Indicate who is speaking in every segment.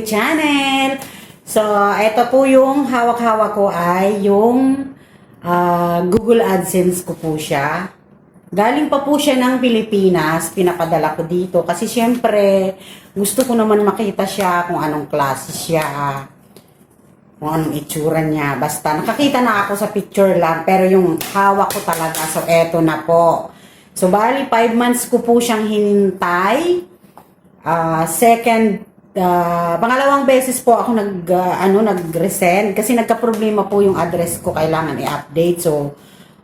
Speaker 1: Channel. So, ito po yung hawak-hawak ko ay yung Google AdSense ko po siya. Galing pa po siya ng Pilipinas, pinapadala ko dito kasi syempre gusto ko naman makita siya kung anong klase siya, kung anong itsura niya. Basta nakakita na ako sa picture lang pero yung hawak ko talaga, so eto na po. So bali 5 months ko po siyang hinintay. Pangalawang beses po ako nag-resend kasi nagka-problema po yung address ko, kailangan i-update. So,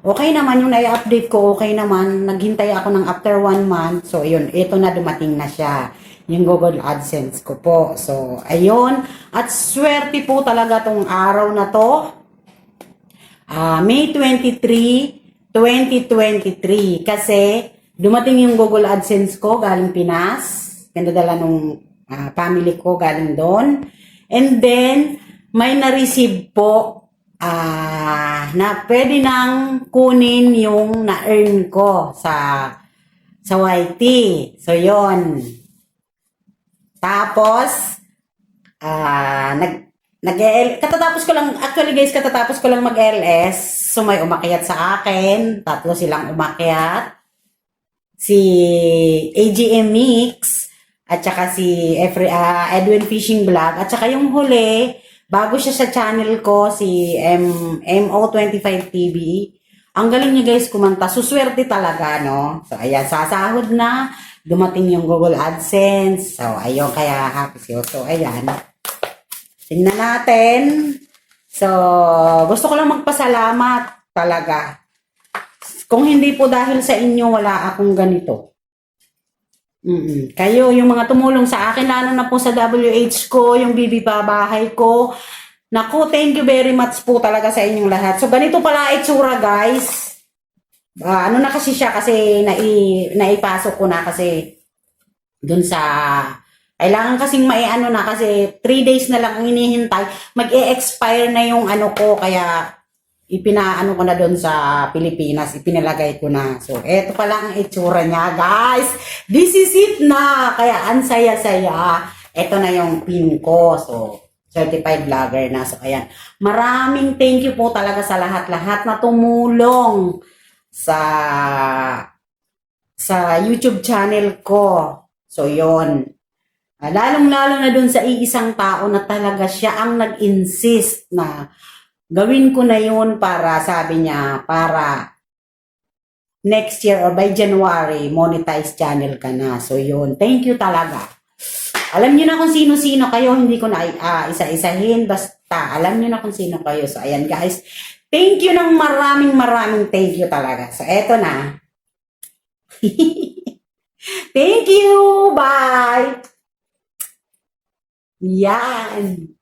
Speaker 1: okay naman yung na-update ko, okay naman. Naghintay ako ng after 1 month. So, yun, ito na dumating na siya. Yung Google AdSense ko po. So, ayun. At swerte po talaga tong araw na to. May 23, 2023. Kasi, dumating yung Google AdSense ko galing Pinas. Pinadala nung family ko galing doon. And then, may na-receive po na pwede nang kunin yung na-earn ko sa YT. So, yon. Tapos, katatapos ko lang, actually guys, katatapos ko lang mag-LS. So, may umakyat sa akin. Tatlo silang umakyat. Si AGM Mix, at saka si Edwin Fishing Vlog, at saka yung huli, bago siya sa channel ko, si MO25 TV. Ang galing niya guys kumanta, suswerte talaga, no? So, ayan, sasahod na, dumating yung Google AdSense. So, ayun, kaya happy siya. So, ayan. Tingnan natin. So, gusto ko lang magpasalamat talaga. Kung hindi po dahil sa inyo, wala akong ganito. Kayo, yung mga tumulong sa akin, lalo na po sa WH ko, yung BB Pabahay ko. Naku, thank you very much po talaga sa inyong lahat. So, ganito pala itsura, guys. Ano na kasi siya, kasi naipasok ko na kasi dun sa... Kailangan kasing maiano na kasi 3 days na lang ang hinihintay. Mag-e-expire na yung ano ko, kaya ipinaano ko na doon sa Pilipinas, ipinalagay ko na. So, eto pala ang itsura niya, guys. This is it na. Kaya, ang saya-saya. Eto na yung pin ko. So, certified vlogger na. So, ayan. Maraming thank you po talaga sa lahat-lahat na tumulong sa YouTube channel ko. So, yon. Lalong-lalo na doon sa iisang tao na talaga siya ang nag-insist na gawin ko na yun para, sabi niya, para next year or by January, monetize channel ka na. So, yun. Thank you talaga. Alam niyo na kung sino-sino kayo. Hindi ko na isa-isahin. Basta, alam niyo na kung sino kayo. So, ayan guys. Thank you ng maraming thank you talaga. So, eto na. Thank you. Bye. Yan.